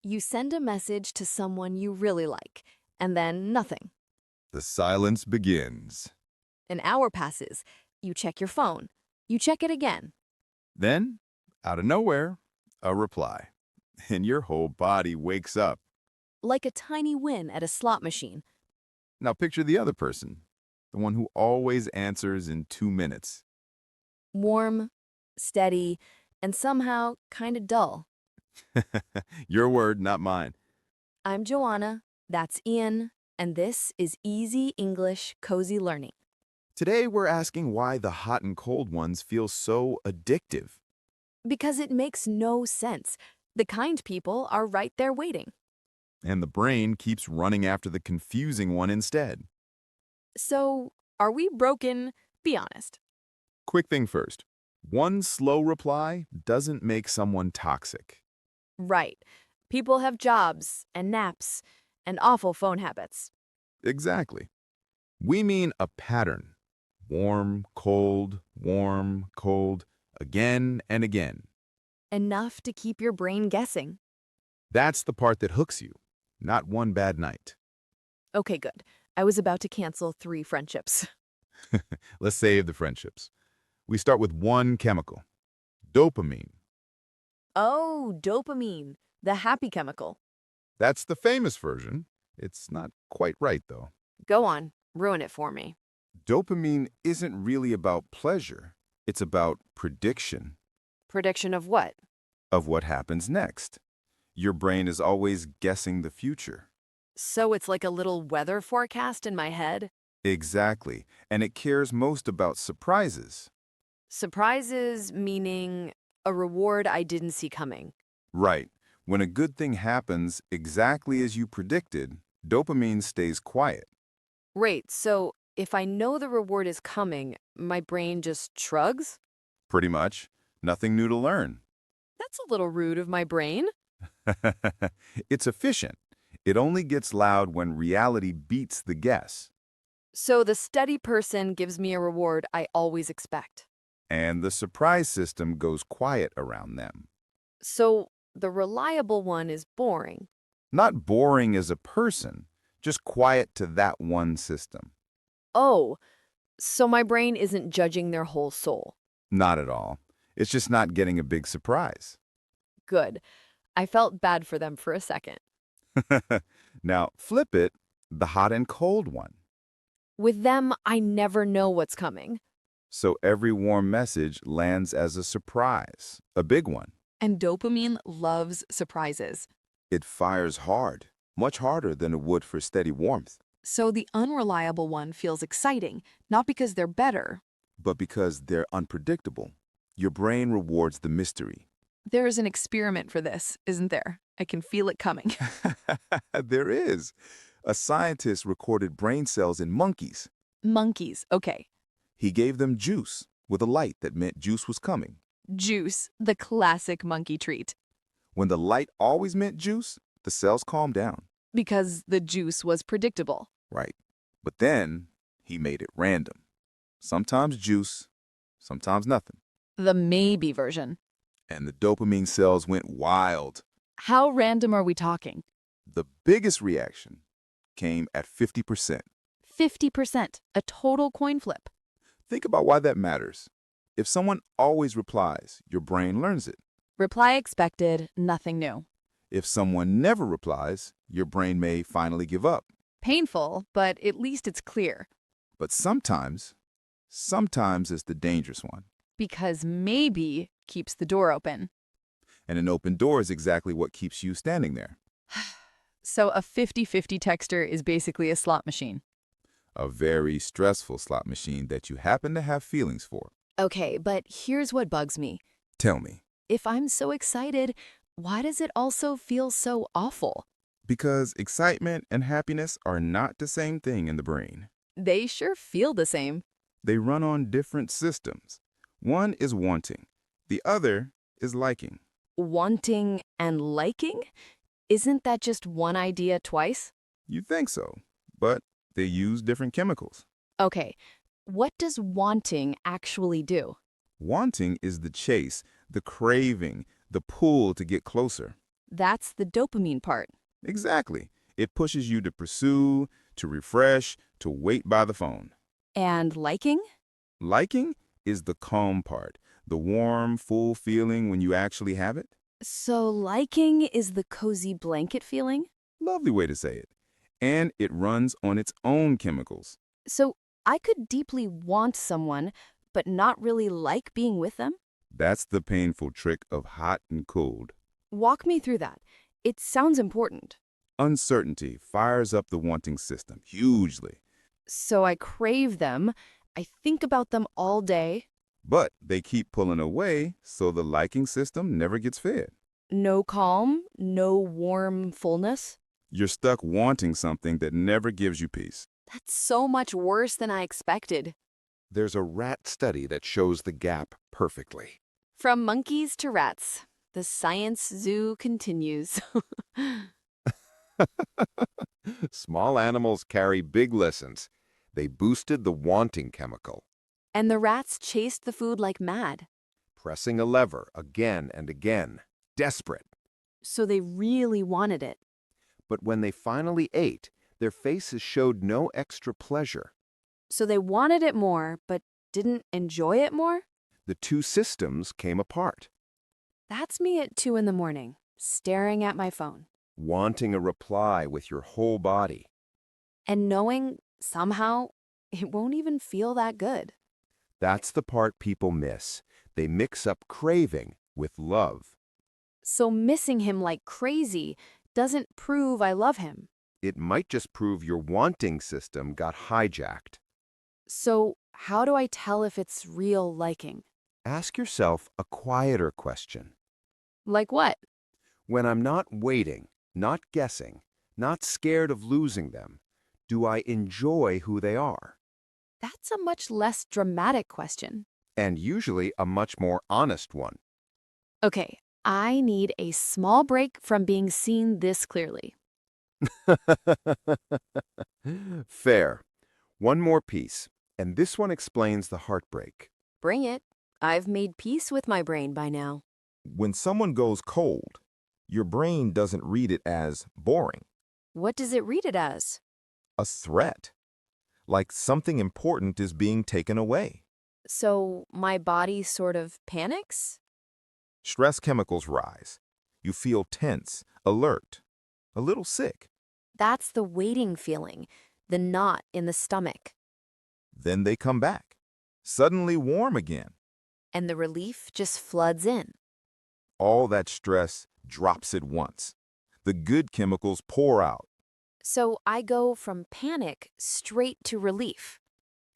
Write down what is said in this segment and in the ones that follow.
You send a message to someone you really like, and then nothing. The silence begins. An hour passes. You check your phone. You check it again. Then, out of nowhere, a reply. And your whole body wakes up. Like a tiny win at a slot machine. Now picture the other person, the one who always answers in 2 minutes. Warm, steady, and somehow kinda dull. Your word, not mine. I'm Joanna, that's Ian, and this is Easy English Cozy Learning. Today we're asking why the hot and cold ones feel so addictive. Because it makes no sense. The kind people are right there waiting. And the brain keeps running after the confusing one instead. So, are we broken? Be honest. Quick thing first. One slow reply doesn't make someone toxic. Right. People have jobs and naps and awful phone habits. Exactly. We mean a pattern. Warm, cold, again and again. Enough to keep your brain guessing. That's the part that hooks you, not one bad night. Okay, good. I was about to cancel 3 friendships. Let's save the friendships. We start with one chemical, dopamine. Oh, dopamine, the happy chemical. That's the famous version. It's not quite right, though. Go on, ruin it for me. Dopamine isn't really about pleasure. It's about prediction Prediction of what? of what happens next. Your brain is always guessing the future. So it's like a little weather forecast in my head? Exactly. And it cares most about surprises. Surprises meaning a reward I didn't see coming. Right. When a good thing happens exactly as you predicted, dopamine stays quiet. Wait, so if I know the reward is coming, my brain just shrugs? Pretty much. Nothing new to learn. That's a little rude of my brain. It's efficient. It only gets loud when reality beats the guess. So the steady person gives me a reward I always expect. And the surprise system goes quiet around them. So the reliable one is boring. Not boring as a person, just quiet to that one system. Oh, so my brain isn't judging their whole soul. Not at all. It's just not getting a big surprise. Good. I felt bad for them for a second. Now, flip it, the hot and cold one. With them, I never know what's coming. So every warm message lands as a surprise, a big one. And dopamine loves surprises. It fires hard, much harder than it would for steady warmth, So the unreliable one feels exciting, not because they're better. but because they're unpredictable. Your brain rewards the mystery. There is an experiment for this, isn't there? I can feel it coming. There is. A scientist recorded brain cells in monkeys. Monkeys, okay. He gave them juice with a light that meant juice was coming. Juice, the classic monkey treat. When the light always meant juice, the cells calmed down. Because the juice was predictable. Right. But then he made it random. Sometimes juice, sometimes nothing. The maybe version. And the dopamine cells went wild. How random are we talking? The biggest reaction came at 50%. 50%, a total coin flip. Think about why that matters. If someone always replies, your brain learns it. Reply expected, nothing new. If someone never replies, your brain may finally give up. Painful, but at least it's clear. But sometimes is the dangerous one. Because maybe keeps the door open. And an open door is exactly what keeps you standing there. So a 50-50 texter is basically a slot machine. A very stressful slot machine that you happen to have feelings for. Okay, but here's what bugs me. Tell me. If I'm so excited, why does it also feel so awful? Because excitement and happiness are not the same thing in the brain. They sure feel the same. They run on different systems. One is wanting. The other is liking. Wanting and liking? Isn't that just one idea twice? You think so, but they use different chemicals. Okay, what does wanting actually do? Wanting is the chase, the craving, the pull to get closer. That's the dopamine part. Exactly. It pushes you to pursue, to refresh, to wait by the phone. And liking? Liking is the calm part, the warm, full feeling when you actually have it. So liking is the cozy blanket feeling? Lovely way to say it. And it runs on its own chemicals. So I could deeply want someone, but not really like being with them? That's the painful trick of hot and cold. Walk me through that. It sounds important. Uncertainty fires up the wanting system hugely, So I crave them. I think about them all day. but they keep pulling away, so the liking system never gets fed. No calm, no warm fullness. You're stuck wanting something that never gives you peace. That's so much worse than I expected. There's a rat study that shows the gap perfectly. From monkeys to rats, the science zoo continues. Small animals carry big lessons. They boosted the wanting chemical, And the rats chased the food like mad. pressing a lever again and again, desperate. So they really wanted it. But when they finally ate, their faces showed no extra pleasure. So they wanted it more, but didn't enjoy it more? The two systems came apart. That's me at 2 in the morning, staring at my phone. Wanting a reply with your whole body. And knowing, somehow, it won't even feel that good. That's the part people miss. They mix up craving with love. So missing him like crazy doesn't prove I love him. It might just prove your wanting system got hijacked. So how do I tell if it's real liking? Ask yourself a quieter question. Like what? When I'm not waiting, not guessing, not scared of losing them, do I enjoy who they are? That's a much less dramatic question. And usually a much more honest one. Okay, I need a small break from being seen this clearly. Fair. One more piece, and this one explains the heartbreak. Bring it. I've made peace with my brain by now. When someone goes cold, your brain doesn't read it as boring, What does it read it as? a threat, like something important is being taken away. So my body sort of panics? Stress chemicals rise. You feel tense, alert, a little sick. That's the waiting feeling, the knot in the stomach. Then they come back, suddenly warm again. And the relief just floods in. All that stress drops at once. The good chemicals pour out. So I go from panic straight to relief.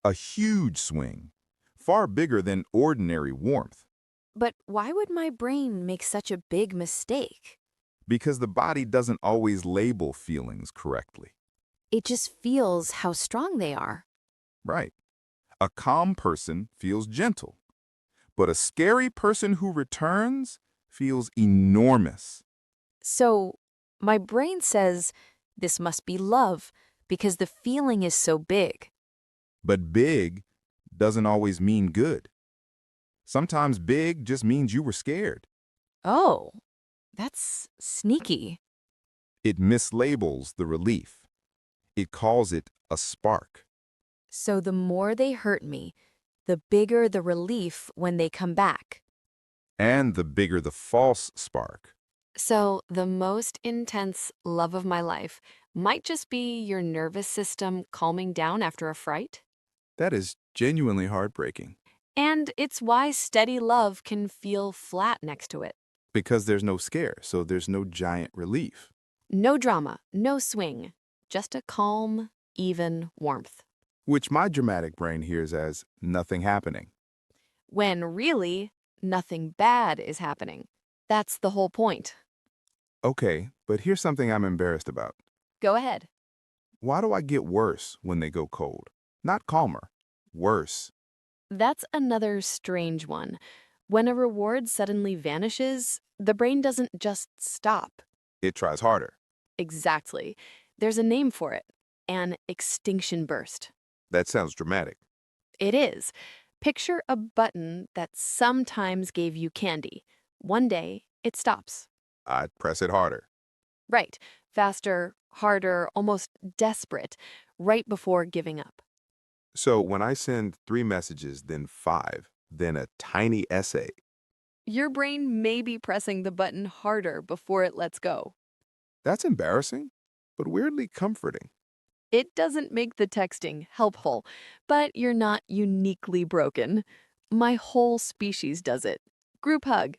A huge swing, far bigger than ordinary warmth, But why would my brain make such a big mistake? because the body doesn't always label feelings correctly. It just feels how strong they are. Right. A calm person feels gentle, but a scary person who returns feels enormous. So my brain says this must be love because the feeling is so big. But big doesn't always mean good. Sometimes big just means you were scared. Oh, that's sneaky. It mislabels the relief. It calls it a spark. So the more they hurt me, the bigger the relief when they come back. And the bigger the false spark. So the most intense love of my life might just be your nervous system calming down after a fright. That is genuinely heartbreaking. And it's why steady love can feel flat next to it. Because there's no scare, so there's no giant relief. No drama, no swing, just a calm, even warmth. Which my dramatic brain hears as nothing happening. When really, nothing bad is happening. That's the whole point. Okay, but here's something I'm embarrassed about. Go ahead. Why do I get worse when they go cold? Not calmer, worse. That's another strange one. When a reward suddenly vanishes, the brain doesn't just stop. It tries harder. Exactly. There's a name for it. An extinction burst. That sounds dramatic. It is. Picture a button that sometimes gave you candy. One day, it stops. I'd press it harder. Right. Faster, harder, almost desperate, right before giving up. So when I send 3 messages, then 5, then a tiny essay, Your brain may be pressing the button harder before it lets go. that's embarrassing, but weirdly comforting. It doesn't make the texting helpful, but you're not uniquely broken. My whole species does it. Group hug.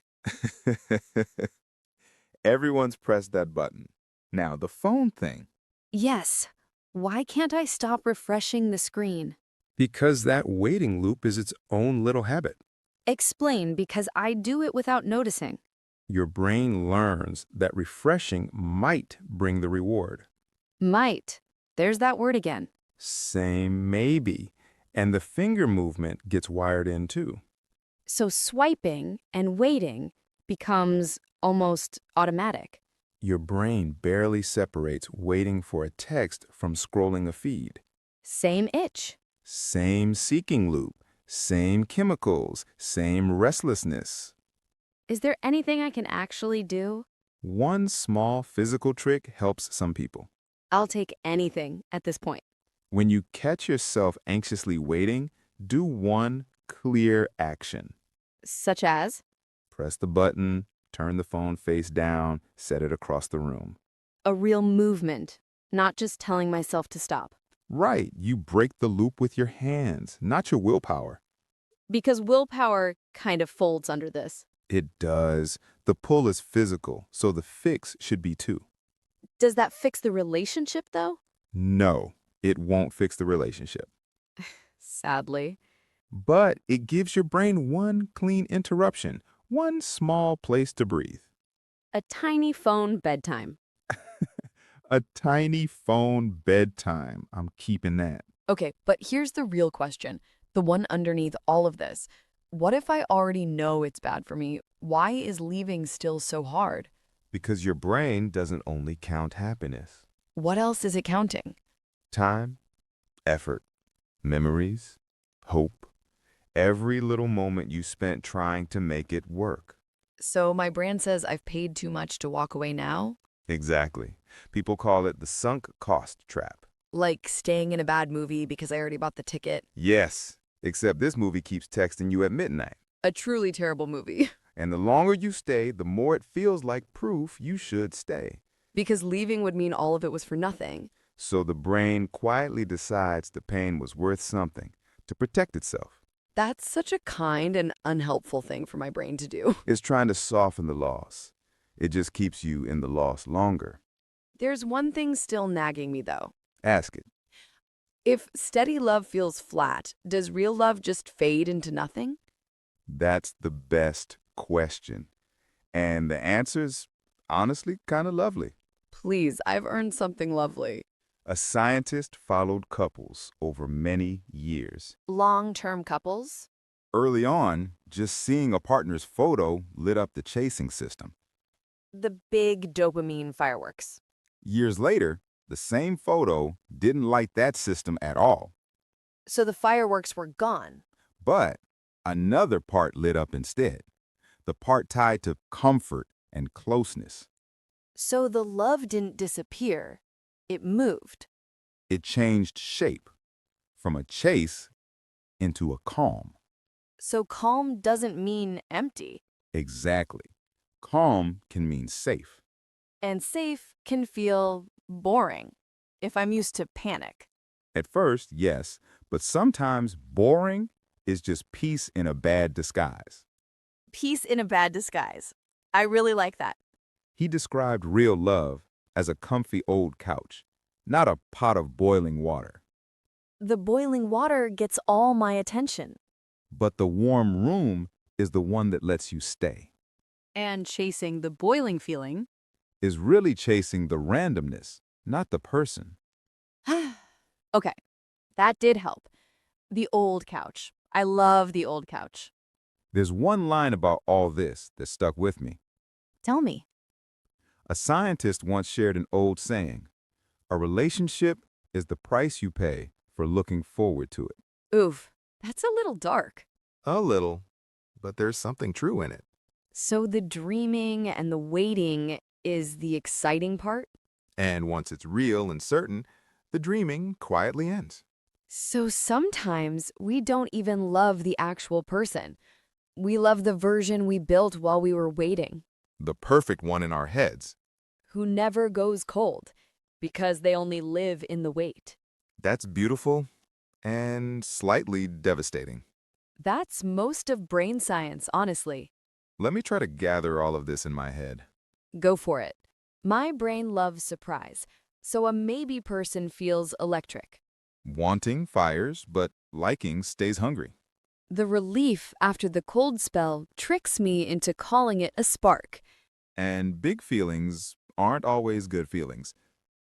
Everyone's pressed that button. Now, the phone thing. Yes. Why can't I stop refreshing the screen? Because that waiting loop is its own little habit. Explain, because I do it without noticing. Your brain learns that refreshing might bring the reward. Might. There's that word again. Same maybe. And the finger movement gets wired in too. So swiping and waiting becomes almost automatic. Your brain barely separates waiting for a text from scrolling a feed. Same itch. Same seeking loop, same chemicals, same restlessness. Is there anything I can actually do? One small physical trick helps some people. I'll take anything at this point. When you catch yourself anxiously waiting, do one clear action. Such as? Press the button, turn the phone face down, set it across the room. A real movement, not just telling myself to stop. Right, you break the loop with your hands, not your willpower. Because willpower kind of folds under this. It does. The pull is physical, so the fix should be too. Does that fix the relationship, though? No, it won't fix the relationship. Sadly. But it gives your brain one clean interruption, one small place to breathe. A tiny phone bedtime. A tiny phone bedtime. I'm keeping that. Okay, but here's the real question, the one underneath all of this. What if I already know it's bad for me? Why is leaving still so hard? Because your brain doesn't only count happiness. What else is it counting? Time, effort, memories, hope. Every little moment you spent trying to make it work. So my brand says I've paid too much to walk away now? Exactly. People call it the sunk cost trap. Like staying in a bad movie because I already bought the ticket? Yes, except this movie keeps texting you at midnight. A truly terrible movie. And the longer you stay, the more it feels like proof you should stay. Because leaving would mean all of it was for nothing. So the brain quietly decides the pain was worth something to protect itself. That's such a kind and unhelpful thing for my brain to do. It's trying to soften the loss. It just keeps you in the loss longer. There's one thing still nagging me, though. Ask it. If steady love feels flat, does real love just fade into nothing? That's the best question. And the answer's honestly kind of lovely. Please, I've earned something lovely. A scientist followed couples over many years. Long-term couples? Early on, just seeing a partner's photo lit up the chasing system. The big dopamine fireworks. Years later, the same photo didn't light that system at all. So the fireworks were gone. But another part lit up instead. The part tied to comfort and closeness. So the love didn't disappear. It moved. It changed shape from a chase into a calm. So calm doesn't mean empty. Exactly. Calm can mean safe. And safe can feel boring if I'm used to panic. At first, yes, but sometimes boring is just peace in a bad disguise. Peace in a bad disguise. I really like that. He described real love as a comfy old couch, not a pot of boiling water. The boiling water gets all my attention. But the warm room is the one that lets you stay, And chasing the boiling feeling. is really chasing the randomness, not the person. Okay, that did help. The old couch. I love the old couch. There's one line about all this that stuck with me. Tell me. A scientist once shared an old saying, "A relationship is the price you pay for looking forward to it." Oof, that's a little dark. A little, but there's something true in it. So the dreaming and the waiting is the exciting part? And once it's real and certain, the dreaming quietly ends. So sometimes we don't even love the actual person. We love the version we built while we were waiting, The perfect one in our heads. who never goes cold because they only live in the wait. That's beautiful and slightly devastating. That's most of brain science, honestly. Let me try to gather all of this in my head. Go for it. My brain loves surprise, so a maybe person feels electric. Wanting fires, but liking stays hungry. The relief after the cold spell tricks me into calling it a spark. And big feelings aren't always good feelings.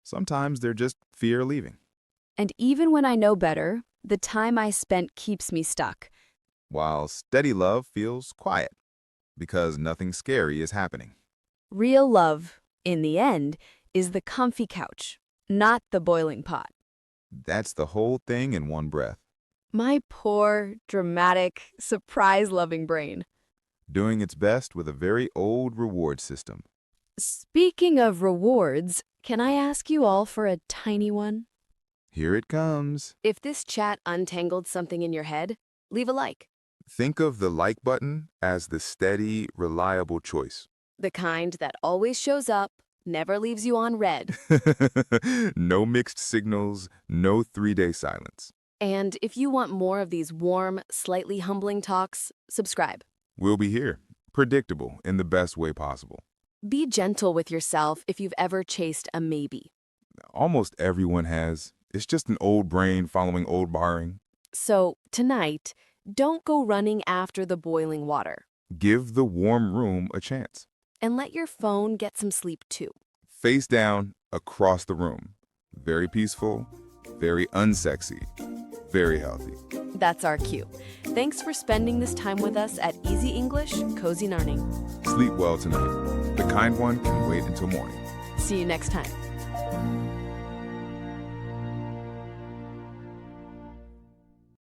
Sometimes they're just fear leaving. And even when I know better, the time I spent keeps me stuck. While steady love feels quiet, because nothing scary is happening. Real love, in the end, is the comfy couch, not the boiling pot. That's the whole thing in one breath. My poor, dramatic, surprise-loving brain. Doing its best with a very old reward system. Speaking of rewards, can I ask you all for a tiny one? Here it comes. If this chat untangled something in your head, leave a like. Think of the like button as the steady, reliable choice. The kind that always shows up, never leaves you on red. No mixed signals, no 3-day silence. And if you want more of these warm, slightly humbling talks, subscribe. We'll be here, predictable in the best way possible. Be gentle with yourself if you've ever chased a maybe. Almost everyone has. It's just an old brain following old barring. So, tonight, don't go running after the boiling water. Give the warm room a chance. And let your phone get some sleep too. Face down, across the room. Very peaceful, very unsexy, very healthy. That's our cue. Thanks for spending this time with us at Easy English, Cozy Narning. Sleep well tonight. The kind one can wait until morning. See you next time.